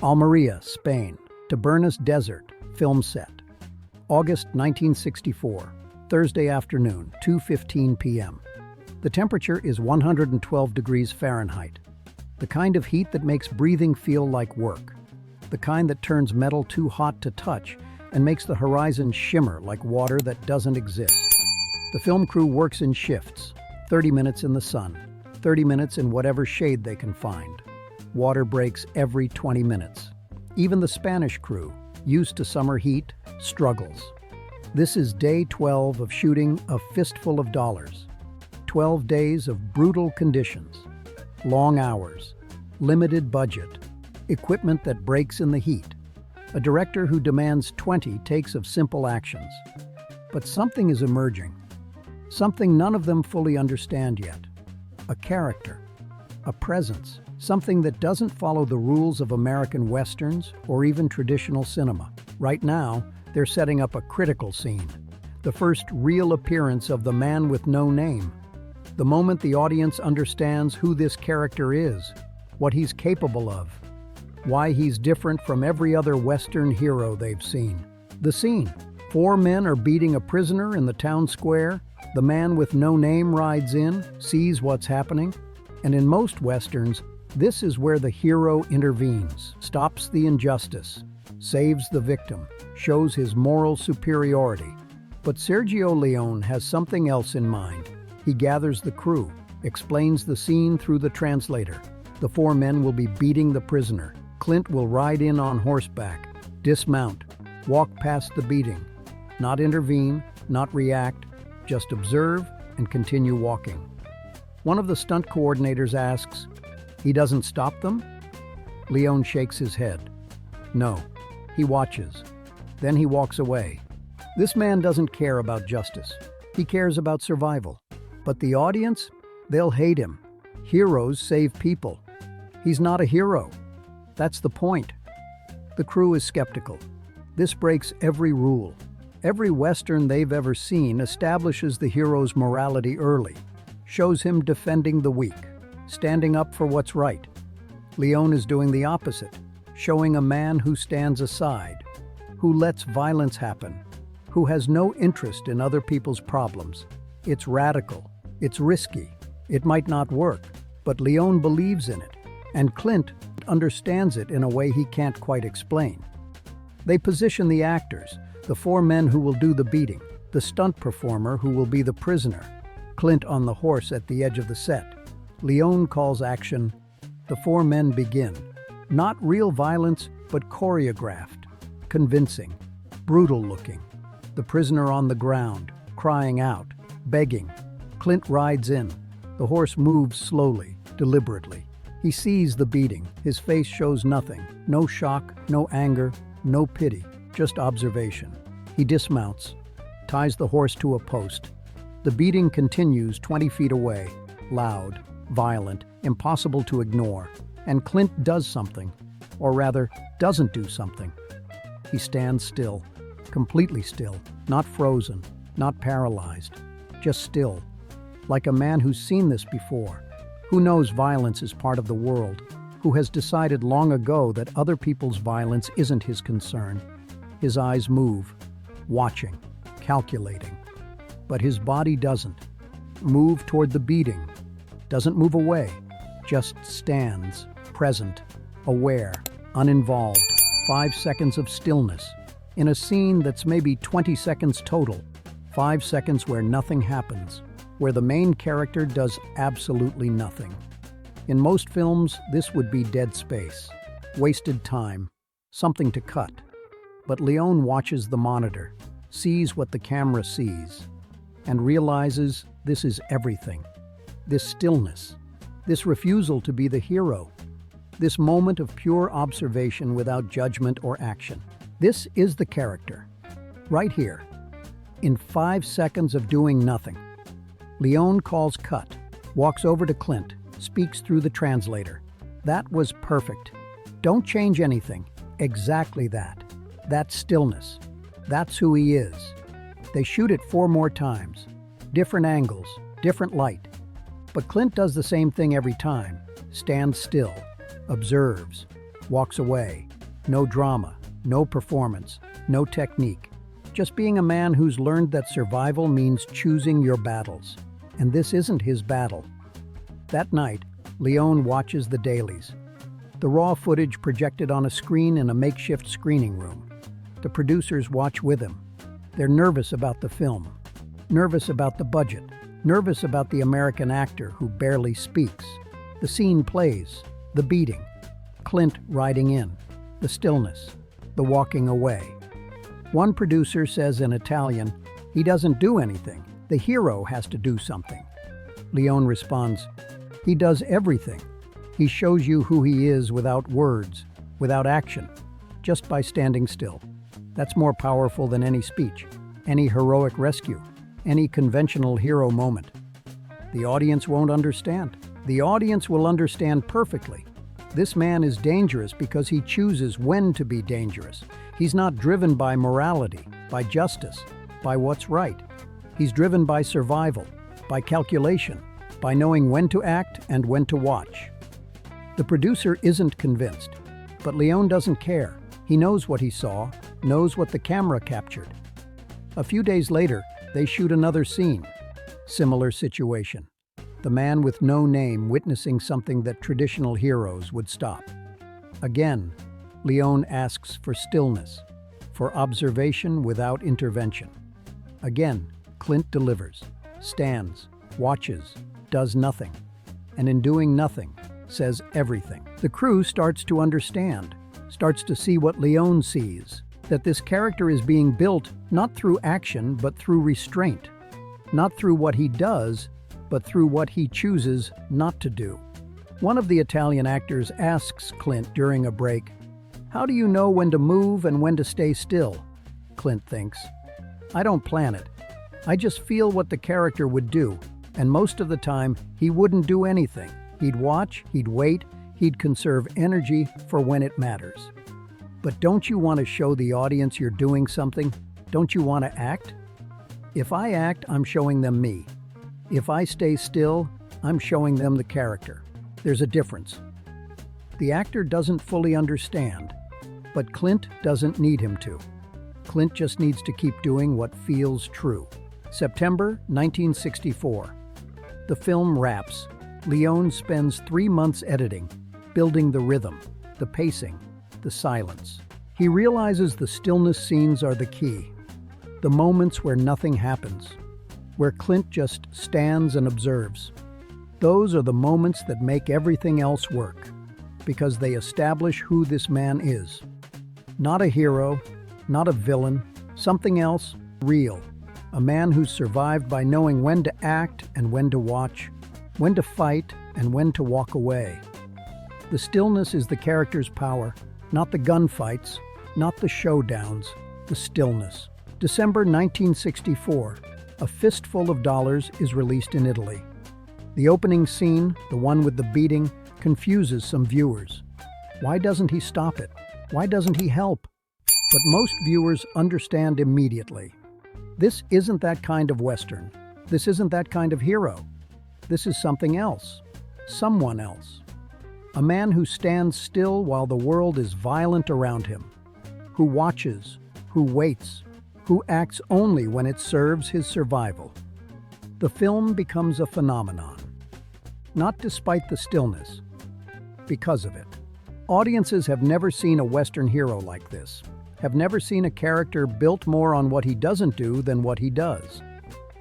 Almeria, Spain, Tabernas Desert, film set. August 1964, Thursday afternoon, 2:15 p.m. The temperature is 112 degrees Fahrenheit. The kind of heat that makes breathing feel like work. The kind that turns metal too hot to touch and makes the horizon shimmer like water that doesn't exist. The film crew works in shifts, 30 minutes in the sun, 30 minutes in whatever shade they can find. Water breaks every 20 minutes. Even the Spanish crew, used to summer heat, struggles. This is day 12 of shooting A Fistful of Dollars. 12 days of brutal conditions. Long hours. Limited budget. Equipment that breaks in the heat. A director who demands 20 takes of simple actions. But something is emerging. Something none of them fully understand yet. A character. A presence. Something that doesn't follow the rules of American westerns or even traditional cinema. Right now, they're setting up a critical scene. The first real appearance of the man with no name. The moment the audience understands who this character is, what he's capable of, why he's different from every other Western hero they've seen. The scene. 4 men are beating a prisoner in the town square. The man with no name rides in, sees what's happening, and in most Westerns, this is where the hero intervenes, stops the injustice, saves the victim, shows his moral superiority. But Sergio Leone has something else in mind. He gathers the crew, explains the scene through the translator. The 4 men will be beating the prisoner. Clint will ride in on horseback, dismount, walk past the beating. Not intervene, not react, just observe and continue walking. One of the stunt coordinators asks, "He doesn't stop them?" Leone shakes his head. No, he watches. Then he walks away. This man doesn't care about justice. He cares about survival. But the audience, they'll hate him. Heroes save people. He's not a hero. That's the point. The crew is skeptical. This breaks every rule. Every Western they've ever seen establishes the hero's morality early, shows him defending the weak, standing up for what's right. Leone is doing the opposite, showing a man who stands aside, who lets violence happen, who has no interest in other people's problems. It's radical, it's risky, it might not work, but Leone believes in it, and Clint understands it in a way he can't quite explain. They position the actors, the 4 men who will do the beating, the stunt performer who will be the prisoner, Clint on the horse at the edge of the set. Leone calls action. The 4 men begin. Not real violence, but choreographed, convincing, brutal looking. The prisoner on the ground, crying out, begging. Clint rides in. The horse moves slowly, deliberately. He sees the beating. His face shows nothing. No shock, no anger, no pity, just observation. He dismounts, ties the horse to a post. The beating continues 20 feet away, loud, violent, impossible to ignore. And Clint does something, or rather, doesn't do something. He stands still, completely still, not frozen, not paralyzed, just still, like a man who's seen this before, who knows violence is part of the world, who has decided long ago that other people's violence isn't his concern. His eyes move, watching, calculating. But his body doesn't move toward the beating, doesn't move away, just stands, present, aware, uninvolved. 5 seconds of stillness, in a scene that's maybe 20 seconds total. 5 seconds where nothing happens, where the main character does absolutely nothing. In most films, this would be dead space, wasted time, something to cut. But Leone watches the monitor, sees what the camera sees, and realizes this is everything. This stillness, this refusal to be the hero, this moment of pure observation without judgment or action. This is the character, right here, in 5 seconds of doing nothing. Leone calls cut, walks over to Clint, speaks through the translator. That was perfect. Don't change anything. Exactly that. That stillness. That's who he is. They shoot it 4 more times. Different angles, different light. But Clint does the same thing every time. Stands still, observes, walks away. No drama, no performance, no technique. Just being a man who's learned that survival means choosing your battles. And this isn't his battle. That night, Leone watches the dailies. The raw footage projected on a screen in a makeshift screening room. The producers watch with him. They're nervous about the film, nervous about the budget, nervous about the American actor who barely speaks. The scene plays, the beating, Clint riding in, the stillness, the walking away. One producer says in Italian, "He doesn't do anything. The hero has to do something." Leone responds, "He does everything. He shows you who he is without words, without action, just by standing still. That's more powerful than any speech, any heroic rescue, any conventional hero moment." The audience won't understand. The audience will understand perfectly. This man is dangerous because he chooses when to be dangerous. He's not driven by morality, by justice, by what's right. He's driven by survival, by calculation, by knowing when to act and when to watch. The producer isn't convinced, but Leone doesn't care. He knows what he saw, knows what the camera captured. A few days later, they shoot another scene. Similar situation. The man with no name witnessing something that traditional heroes would stop. Again, Leone asks for stillness, for observation without intervention. Again, Clint delivers, stands, watches, does nothing, and in doing nothing, says everything. The crew starts to understand, starts to see what Leone sees, that this character is being built not through action but through restraint, not through what he does, but through what he chooses not to do. One of the Italian actors asks Clint during a break, "How do you know when to move and when to stay still?" Clint thinks, "I don't plan it. I just feel what the character would do, and most of the time, he wouldn't do anything. He'd watch, he'd wait, he'd conserve energy for when it matters." But don't you want to show the audience you're doing something? Don't you want to act? If I act, I'm showing them me. If I stay still, I'm showing them the character. There's a difference. The actor doesn't fully understand, but Clint doesn't need him to. Clint just needs to keep doing what feels true. September 1964. The film wraps. Leone spends 3 months editing, building the rhythm, the pacing, the silence. He realizes the stillness scenes are the key, the moments where nothing happens, where Clint just stands and observes. Those are the moments that make everything else work, because they establish who this man is. Not a hero, not a villain, something else, real. A man who's survived by knowing when to act and when to watch, when to fight and when to walk away. The stillness is the character's power, not the gunfights, not the showdowns, the stillness. December 1964. A Fistful of Dollars is released in Italy. The opening scene, the one with the beating, confuses some viewers. Why doesn't he stop it? Why doesn't he help? But most viewers understand immediately. This isn't that kind of Western. This isn't that kind of hero. This is something else. Someone else. A man who stands still while the world is violent around him. Who watches, who waits, who acts only when it serves his survival. The film becomes a phenomenon. Not despite the stillness, because of it. Audiences have never seen a Western hero like this, have never seen a character built more on what he doesn't do than what he does.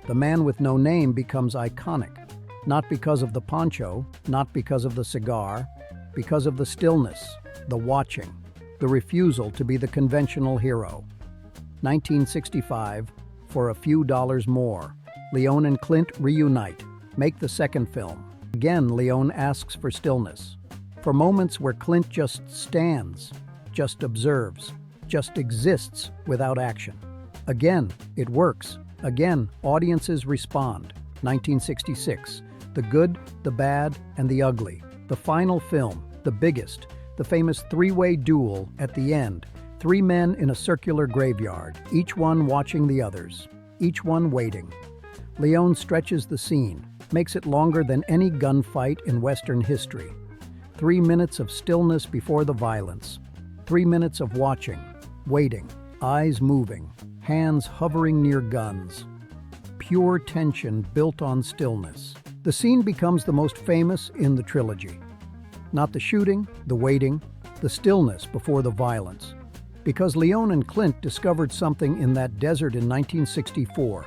The man with no name becomes iconic, not because of the poncho, not because of the cigar, because of the stillness, the watching, the refusal to be the conventional hero. 1965, For a Few Dollars More. Leone and Clint reunite, make the second film. Again, Leone asks for stillness, for moments where Clint just stands, just observes, just exists without action. Again, it works. Again, audiences respond. 1966, The Good, the Bad, and the Ugly. The final film, the biggest, the famous three-way duel at the end. 3 men in a circular graveyard, each one watching the others, each one waiting. Leone stretches the scene, makes it longer than any gunfight in Western history. 3 minutes of stillness before the violence. 3 minutes of watching, waiting, eyes moving, hands hovering near guns. Pure tension built on stillness. The scene becomes the most famous in the trilogy. Not the shooting, the waiting, the stillness before the violence. Because Leone and Clint discovered something in that desert in 1964.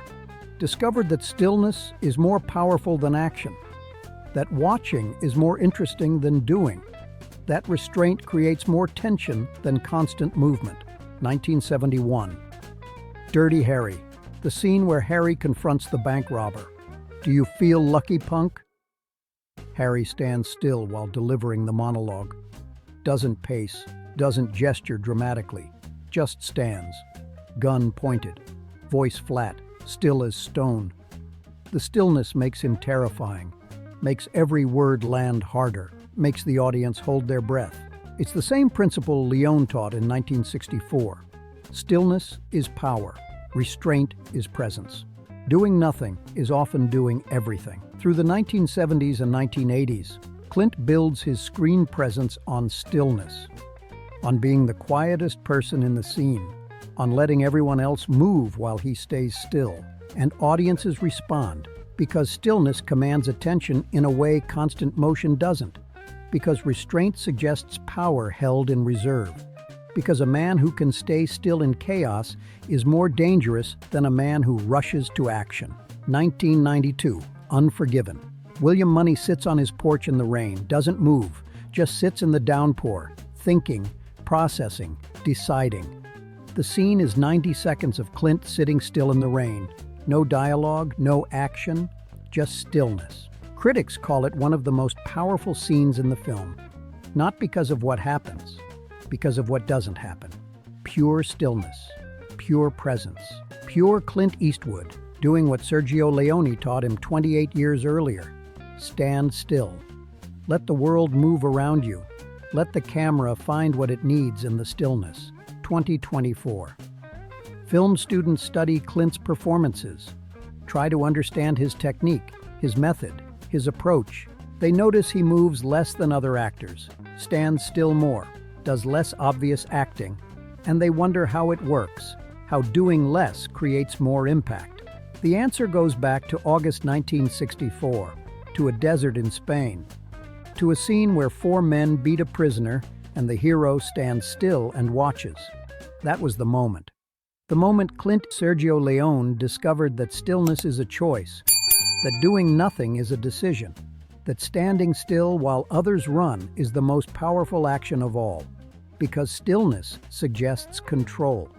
Discovered that stillness is more powerful than action. That watching is more interesting than doing. That restraint creates more tension than constant movement. 1971. Dirty Harry. The scene where Harry confronts the bank robber. Do you feel lucky, punk? Harry stands still while delivering the monologue. Doesn't pace, doesn't gesture dramatically, just stands. Gun pointed, voice flat, still as stone. The stillness makes him terrifying, makes every word land harder, makes the audience hold their breath. It's the same principle Leone taught in 1964. Stillness is power, restraint is presence. Doing nothing is often doing everything. Through the 1970s and 1980s, Clint builds his screen presence on stillness, on being the quietest person in the scene, on letting everyone else move while he stays still. And audiences respond, because stillness commands attention in a way constant motion doesn't, because restraint suggests power held in reserve, because a man who can stay still in chaos is more dangerous than a man who rushes to action. 1992, Unforgiven. William Money sits on his porch in the rain, doesn't move, just sits in the downpour, thinking, processing, deciding. The scene is 90 seconds of Clint sitting still in the rain. No dialogue, no action, just stillness. Critics call it one of the most powerful scenes in the film, not because of what happens, because of what doesn't happen. Pure stillness, pure presence, pure Clint Eastwood, doing what Sergio Leone taught him 28 years earlier. Stand still. Let the world move around you. Let the camera find what it needs in the stillness. 2024. Film students study Clint's performances. Try to understand his technique, his method, his approach. They notice he moves less than other actors, stands still more, does less obvious acting, and they wonder how it works, how doing less creates more impact. The answer goes back to August 1964, to a desert in Spain, to a scene where 4 men beat a prisoner and the hero stands still and watches. That was the moment. The moment Sergio Leone discovered that stillness is a choice, that doing nothing is a decision, that standing still while others run is the most powerful action of all, because stillness suggests control,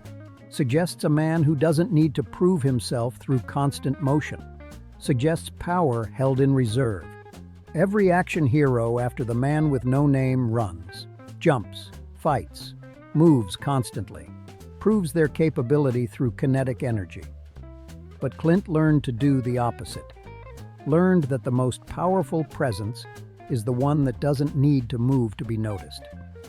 suggests a man who doesn't need to prove himself through constant motion, suggests power held in reserve. Every action hero after the man with no name runs, jumps, fights, moves constantly, proves their capability through kinetic energy. But Clint learned to do the opposite. Learned that the most powerful presence is the one that doesn't need to move to be noticed,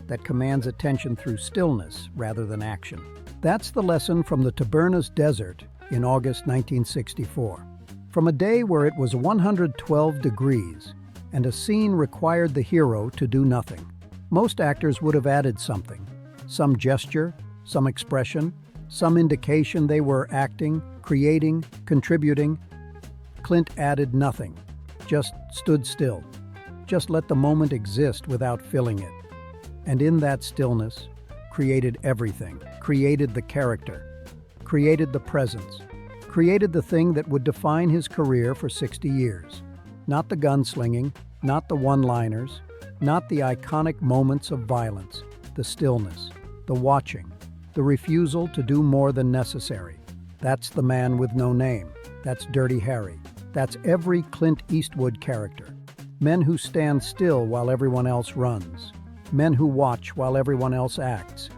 that commands attention through stillness rather than action. That's the lesson from the Tabernas Desert in August 1964. From a day where it was 112 degrees and a scene required the hero to do nothing. Most actors would have added something, some gesture, some expression, some indication they were acting, creating, contributing. Clint added nothing, just stood still, just let the moment exist without filling it. And in that stillness, created everything, created the character, created the presence, created the thing that would define his career for 60 years. Not the gunslinging, not the one-liners, not the iconic moments of violence, the stillness, the watching, the refusal to do more than necessary. That's the man with no name. That's Dirty Harry. That's every Clint Eastwood character. Men who stand still while everyone else runs. Men who watch while everyone else acts.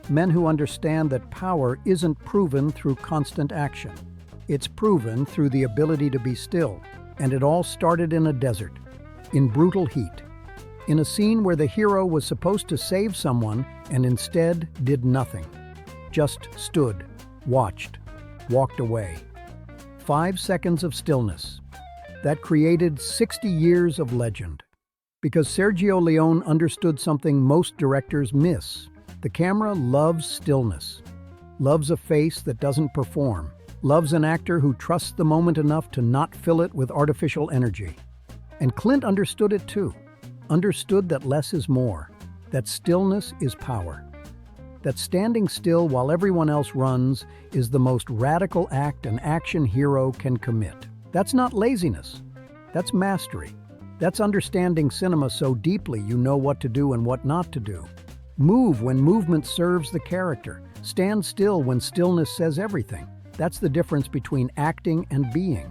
Men who understand that power isn't proven through constant action. It's proven through the ability to be still. And it all started in a desert, in brutal heat, in a scene where the hero was supposed to save someone and instead did nothing. Just stood, watched, walked away. 5 seconds of stillness that created 60 years of legend. Because Sergio Leone understood something most directors miss. The camera loves stillness, loves a face that doesn't perform, loves an actor who trusts the moment enough to not fill it with artificial energy. And Clint understood it too. Understood that less is more, that stillness is power, that standing still while everyone else runs is the most radical act an action hero can commit. That's not laziness, that's mastery. That's understanding cinema so deeply you know what to do and what not to do. Move when movement serves the character. Stand still when stillness says everything. That's the difference between acting and being,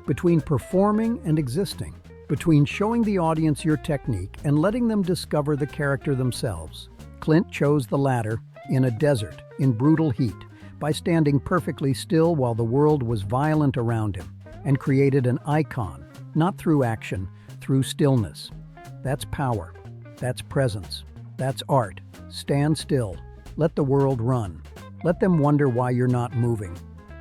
between performing and existing, between showing the audience your technique and letting them discover the character themselves. Clint chose the latter in a desert, in brutal heat, by standing perfectly still while the world was violent around him, and created an icon, not through action, through stillness. That's power. That's presence. That's art. Stand still. Let the world run. Let them wonder why you're not moving.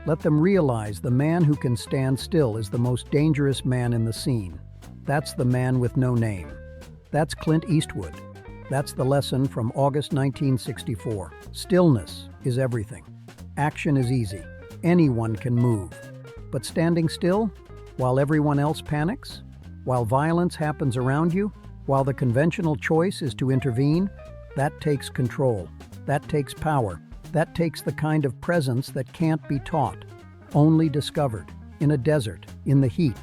Let them realize the man who can stand still is the most dangerous man in the scene. That's the man with no name. That's Clint Eastwood. That's the lesson from August 1964. Stillness is everything. Action is easy. Anyone can move. But standing still, while everyone else panics, while violence happens around you, while the conventional choice is to intervene, that takes control. That takes power. That takes the kind of presence that can't be taught, only discovered, in a desert, in the heat,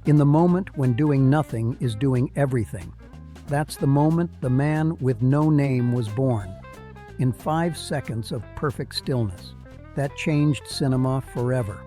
in the moment when doing nothing is doing everything. That's the moment the man with no name was born, in 5 seconds of perfect stillness. That changed cinema forever.